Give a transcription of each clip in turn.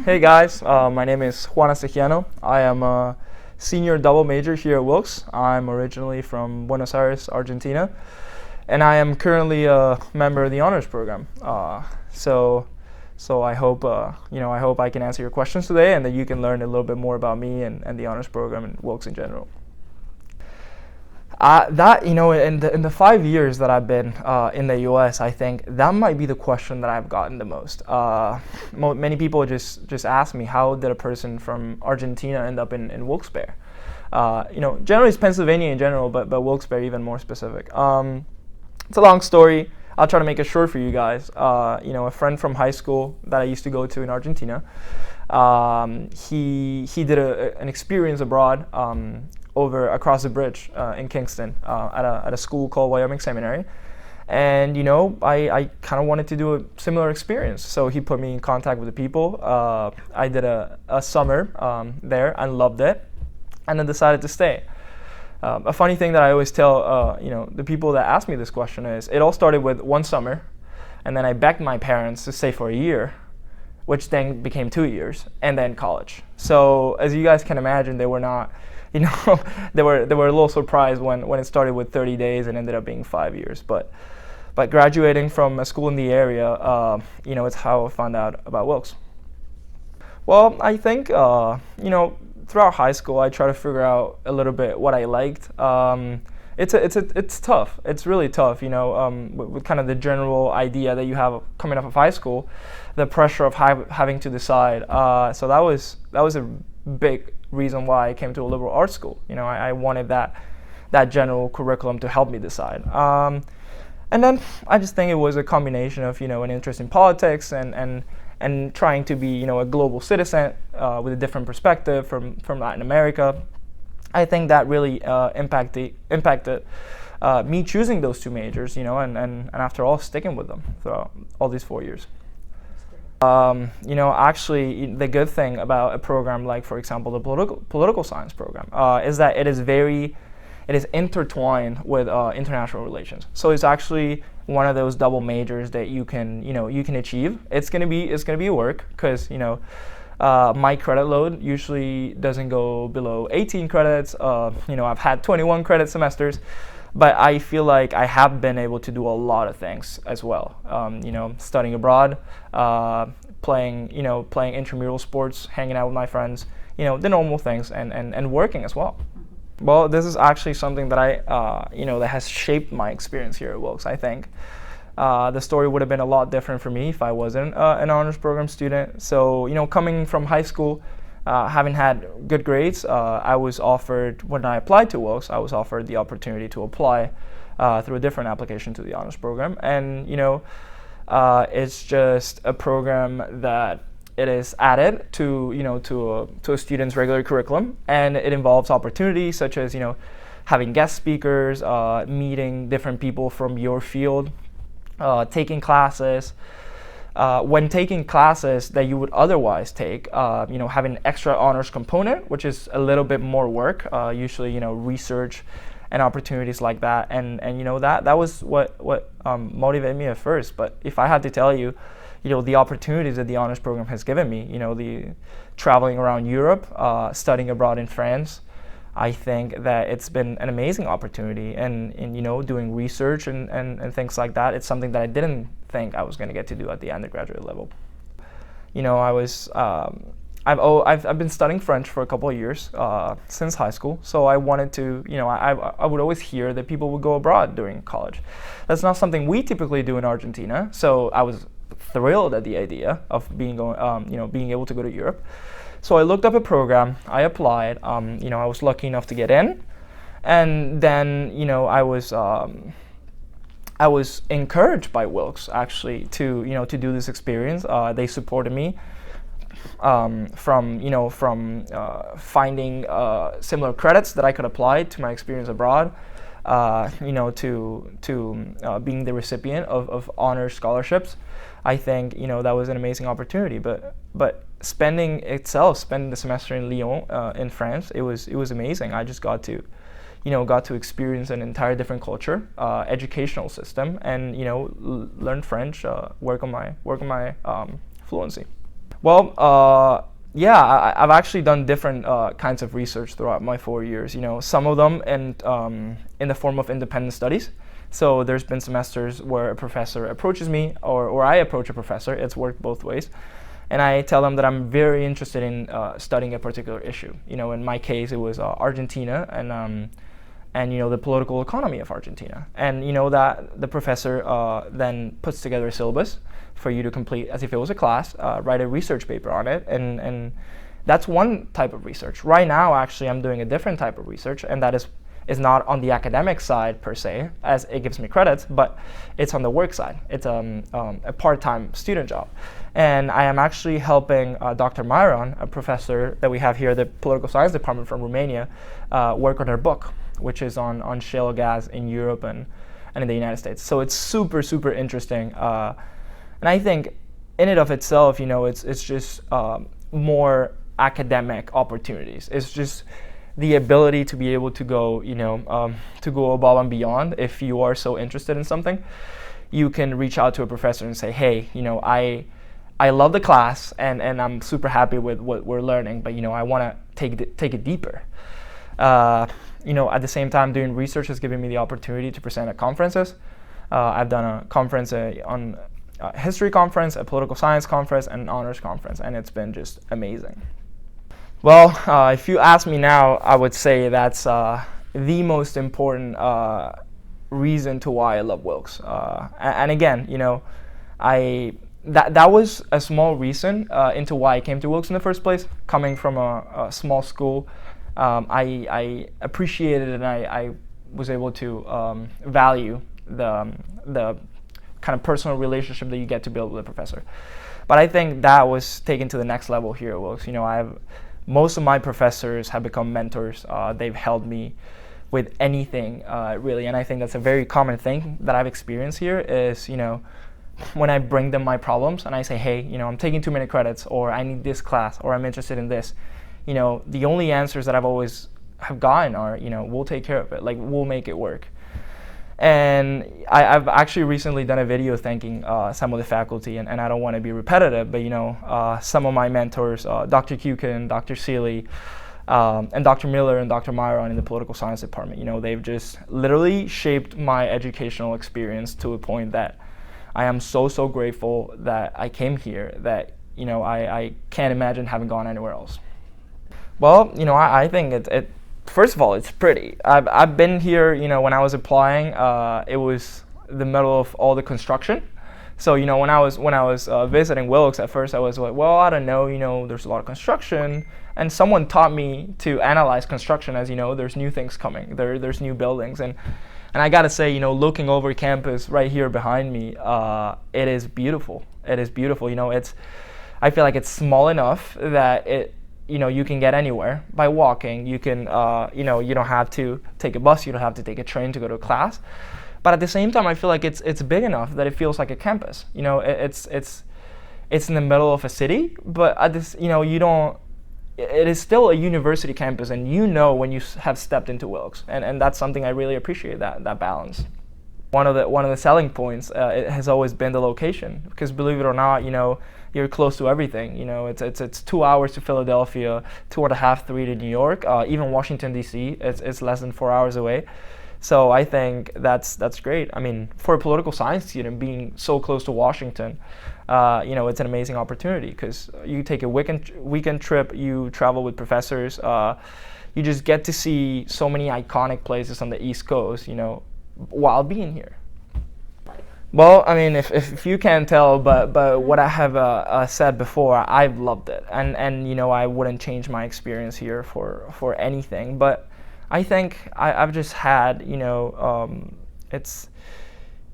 Hey guys, my name is Juan Astegiano. I am a senior double major here at Wilkes. I'm originally from Buenos Aires, Argentina, and I am currently a member of the honors program. So I hope I hope I can answer your questions today, and that you can learn a little bit more about me and the honors program and Wilkes in general. In the 5 years that I've been in the U.S., I think that might be the question that I've gotten the most. Many people just ask me, how did a person from Argentina end up in Wilkes-Barre? Generally it's Pennsylvania in general, but Wilkes-Barre even more specific. It's a long story. I'll try to make it short for you guys. A friend from high school that I used to go to in Argentina, he did an experience abroad across the bridge in Kingston at a school called Wyoming Seminary. And I kind of wanted to do a similar experience, so he put me in contact with the people. I did a summer there and loved it, and then decided to stay. A funny thing that I always tell the people that ask me this question is, it all started with one summer, and then I begged my parents to stay for a year, which then became 2 years, and then college. So as you guys can imagine, they were not, they were a little surprised when it started with 30 days and ended up being 5 years. But graduating from a school in the area, it's how I found out about Wilkes. Well, I think throughout high school, I try to figure out a little bit what I liked. It's tough. It's really tough, with kind of the general idea that you have coming off of high school, the pressure of having to decide. So that was a big reason why I came to a liberal arts school. I wanted that general curriculum to help me decide. And then I just think it was a combination of an interest in politics and trying to be a global citizen with a different perspective from Latin America. I think that really impacted me choosing those two majors, and after all, sticking with them throughout all these 4 years. Actually, the good thing about a program like, for example, the political science program is that it is intertwined with international relations. So it's actually one of those double majors that you can achieve. It's gonna be work, because my credit load usually doesn't go below 18 credits. I've had 21 credit semesters, but I feel like I have been able to do a lot of things as well. Studying abroad, playing intramural sports, hanging out with my friends, the normal things, and working as well. Well, this is actually something that that has shaped my experience here at Wilkes. I think the story would have been a lot different for me if I wasn't an honors program student. So, coming from high school, having had good grades, I was offered, when I applied to Wilkes, I was offered the opportunity to apply through a different application to the honors program. And, it's just a program that it is added to a student's regular curriculum, and it involves opportunities such as having guest speakers, meeting different people from your field, taking classes. When taking classes that you would otherwise take, having an extra honors component, which is a little bit more work, usually research and opportunities like that, and that was what motivated me at first. But if I had to tell you, the opportunities that the honors program has given me, the traveling around Europe, studying abroad in France, I think that it's been an amazing opportunity. And doing research and things like that, it's something that I didn't think I was going to get to do at the undergraduate level. I've been studying French for a couple of years since high school, so I wanted to, I would always hear that people would go abroad during college. That's not something we typically do in Argentina, so I was thrilled at the idea of being able to go to Europe. So I looked up a program, I applied, I was lucky enough to get in, and then I was encouraged by Wilkes actually to do this experience. They supported me from finding similar credits that I could apply to my experience abroad, to being the recipient of honors scholarships. I think that was an amazing opportunity. But spending the semester in Lyon, in France, it was amazing. I just got to experience an entire different culture, educational system, and learn French, work on my fluency. Well, yeah, I've actually done different kinds of research throughout my 4 years. Some of them in the form of independent studies. So there's been semesters where a professor approaches me, or I approach a professor. It's worked both ways, and I tell them that I'm very interested in studying a particular issue. In my case, it was Argentina and the political economy of Argentina, and that the professor then puts together a syllabus for you to complete as if it was a class, write a research paper on it, and that's one type of research. Right now, actually, I'm doing a different type of research, and that is not on the academic side per se, as it gives me credits, but it's on the work side. It's a part-time student job. And I am actually helping Dr. Myron, a professor that we have here at the Political Science Department from Romania, work on her book, which is on shale gas in Europe and in the United States. So it's super, super interesting. And I think in and of itself, it's just more academic opportunities. It's just the ability to be able to go, to go above and beyond. If you are so interested in something, you can reach out to a professor and say, hey, I love the class and I'm super happy with what we're learning, but I want to take it deeper. At the same time, doing research has given me the opportunity to present at conferences. I've done a conference on a history conference, a political science conference, and an honors conference, and it's been just amazing. Well, if you ask me now, I would say that's the most important reason to why I love Wilkes. And again, that was a small reason into why I came to Wilkes in the first place. Coming from a small school, I appreciated and I was able to value the kind of personal relationship that you get to build with a professor. But I think that was taken to the next level here at Wilkes. Most of my professors have become mentors. They've helped me with anything, really. And I think that's a very common thing that I've experienced here is, when I bring them my problems and I say, hey, I'm taking too many credits, or I need this class, or I'm interested in this, the only answers that I've always have gotten are, we'll take care of it. Like, we'll make it work. And I've actually recently done a video thanking some of the faculty, and I don't want to be repetitive, but some of my mentors, Dr. Kukin, Dr. Seeley, and Dr. Miller and Dr. Myron in the political science department, they've just literally shaped my educational experience to a point that I am so, so grateful that I came here, that I can't imagine having gone anywhere else. Well, I think it first of all, it's pretty. I've been here, when I was applying, it was the middle of all the construction. So, when I was visiting Wilkes at first, I was like, well, I don't know, there's a lot of construction. And someone taught me to analyze construction as, there's new things coming. There's new buildings. And I got to say, looking over campus right here behind me, it is beautiful. It is beautiful. I feel like it's small enough that you can get anywhere by walking. You can, you don't have to take a bus. You don't have to take a train to go to a class. But at the same time, I feel like it's big enough that it feels like a campus. It's in the middle of a city, but at this, you don't. It is still a university campus, and when you have stepped into Wilkes, and that's something I really appreciate, that balance. One of the selling points it has always been the location, because believe it or not, you're close to everything. It's 2 hours to Philadelphia, 2.5, 3 to New York. Even Washington D.C. it's less than 4 hours away. So I think that's great. I mean, for a political science student, being so close to Washington, it's an amazing opportunity, because you take a weekend trip, you travel with professors, you just get to see so many iconic places on the East Coast, while being here. Well, I mean, if you can't tell, but what I have said before, I've loved it, and I wouldn't change my experience here for anything. But I think I've just had, it's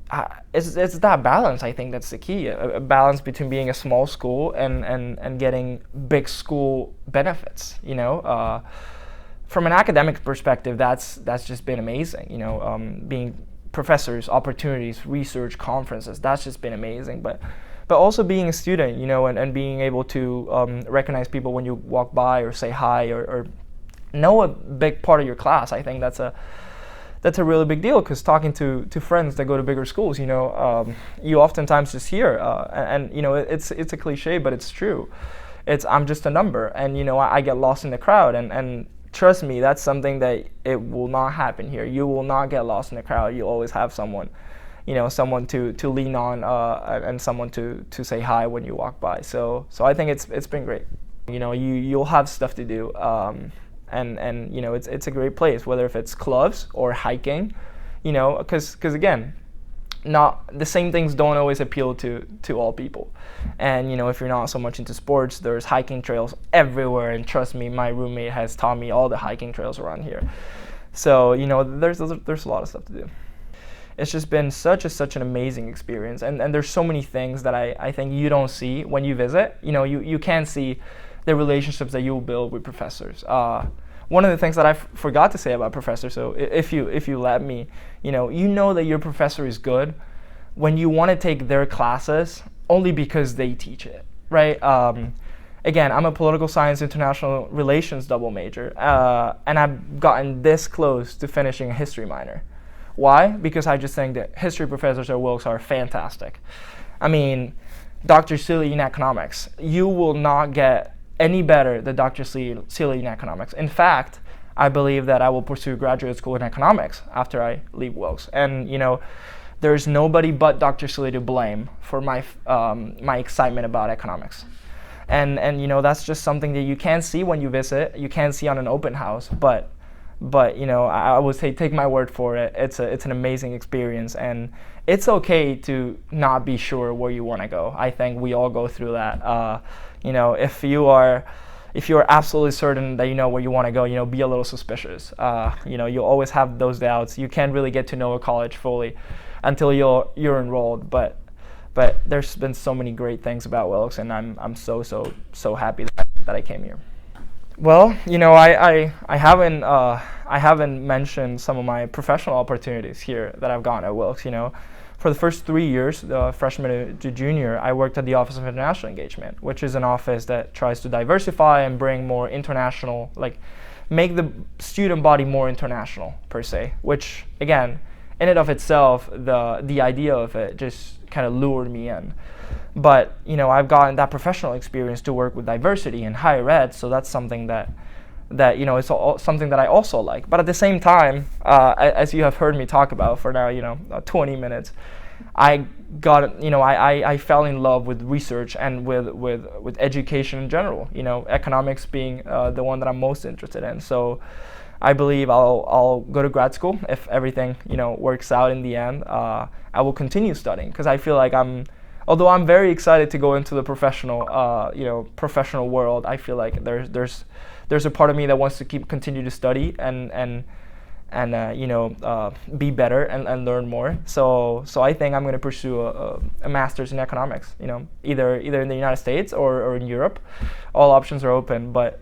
that balance. I think that's the key, a balance between being a small school and getting big school benefits. From an academic perspective, that's just been amazing. Being professors, opportunities, research, conferences, that's just been amazing. But also being a student, and being able to recognize people when you walk by, or say hi, or know a big part of your class. I think that's that's a really big deal, because talking to friends that go to bigger schools, you oftentimes just hear, and it's a cliche, but it's true. I'm just a number, and I get lost in the crowd, and trust me, that's something that it will not happen here. You will not get lost in the crowd. You always have someone, someone to lean on, and someone to say hi when you walk by. So I think it's been great. You'll have stuff to do, and it's a great place, whether if it's clubs or hiking, because again, not the same things don't always appeal to all people. And if you're not so much into sports, there's hiking trails everywhere, and trust me, my roommate has taught me all the hiking trails around here. So there's a lot of stuff to do. It's just been such an amazing experience, and there's so many things that I think you don't see when you visit. You can see the relationships that you will build with professors. One of the things that I forgot to say about professors, so if you let me, you know that your professor is good when you want to take their classes only because they teach it, right? Again, I'm a political science international relations double major, and I've gotten this close to finishing a history minor. Why? Because I just think that history professors at Wilkes are fantastic. I mean, Dr. Seeley in economics, you will not get any better than Dr. Seeley in economics. In fact, I believe that I will pursue graduate school in economics after I leave Wilkes. And there's nobody but Dr. Seeley to blame for my excitement about economics. And that's just something that you can't see when you visit. You can't see on an open house, but I would say take my word for it. It's an amazing experience, and it's okay to not be sure where you want to go. I think we all go through that. If you are absolutely certain that you know where you want to go, be a little suspicious. You always have those doubts. You can't really get to know a college fully until you're enrolled. But there's been so many great things about Wilkes, and I'm so happy that I came here. Well, I haven't mentioned some of my professional opportunities here that I've gotten at Wilkes. For the first 3 years, the freshman to junior, I worked at the Office of International Engagement, which is an office that tries to diversify and bring more international, make the student body more international per se, which again, in and of itself, the idea of it just kind of lured me in. But I've gotten that professional experience to work with diversity in higher ed, so that's something that it's something that I also like. But at the same time, as you have heard me talk about for now, 20 minutes, I fell in love with research and with education in general. Economics being the one that I'm most interested in. So I believe I'll go to grad school if everything works out in the end. I will continue studying, because I feel like although I'm very excited to go into the professional world, I feel like there's a part of me that wants to continue to study and be better and learn more. So I think I'm going to pursue a master's in economics. Either in the United States or in Europe. All options are open, but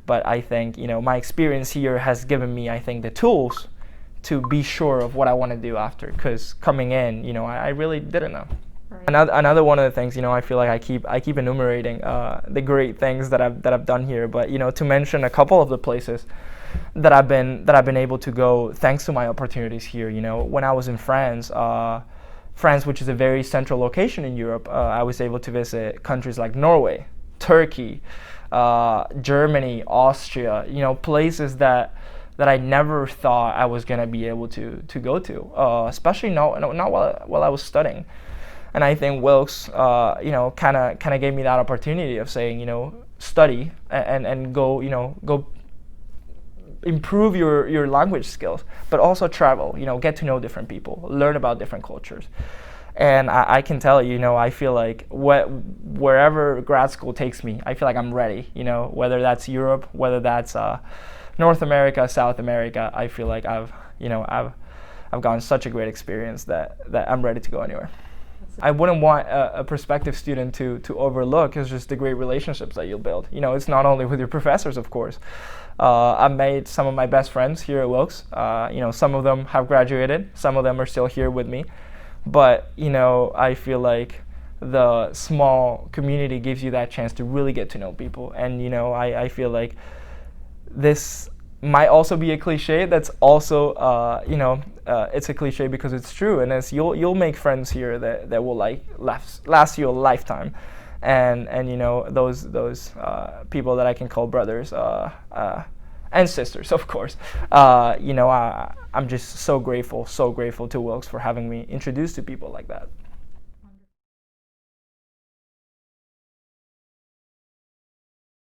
I think my experience here has given me, I think, the tools to be sure of what I want to do after. Because coming in, I really didn't know. Right. Another one of the things, I feel like I keep enumerating the great things that I've done here, but to mention a couple of the places that I've been able to go thanks to my opportunities here. When I was in France, which is a very central location in Europe, I was able to visit countries like Norway, Turkey, Germany, Austria. Places that I never thought I was gonna be able to go to, especially not while I was studying. And I think Wilkes, kind of gave me that opportunity of saying, study and go improve your language skills, but also travel. Get to know different people, learn about different cultures. And I can tell you, I feel like wherever grad school takes me, I feel like I'm ready. Whether that's Europe, whether that's North America, South America, I feel like I've gotten such a great experience that I'm ready to go anywhere. I wouldn't want a prospective student to overlook is just the great relationships that you'll build. It's not only with your professors, of course. I've made some of my best friends here at Wilkes. Some of them have graduated, some of them are still here with me. But I feel like the small community gives you that chance to really get to know people. And I feel like this might also be a cliche. That's also, it's a cliche because it's true, and it's you'll make friends here that will last you a lifetime, and those people that I can call brothers and sisters, of course. I'm just so grateful to Wilkes for having me introduced to people like that.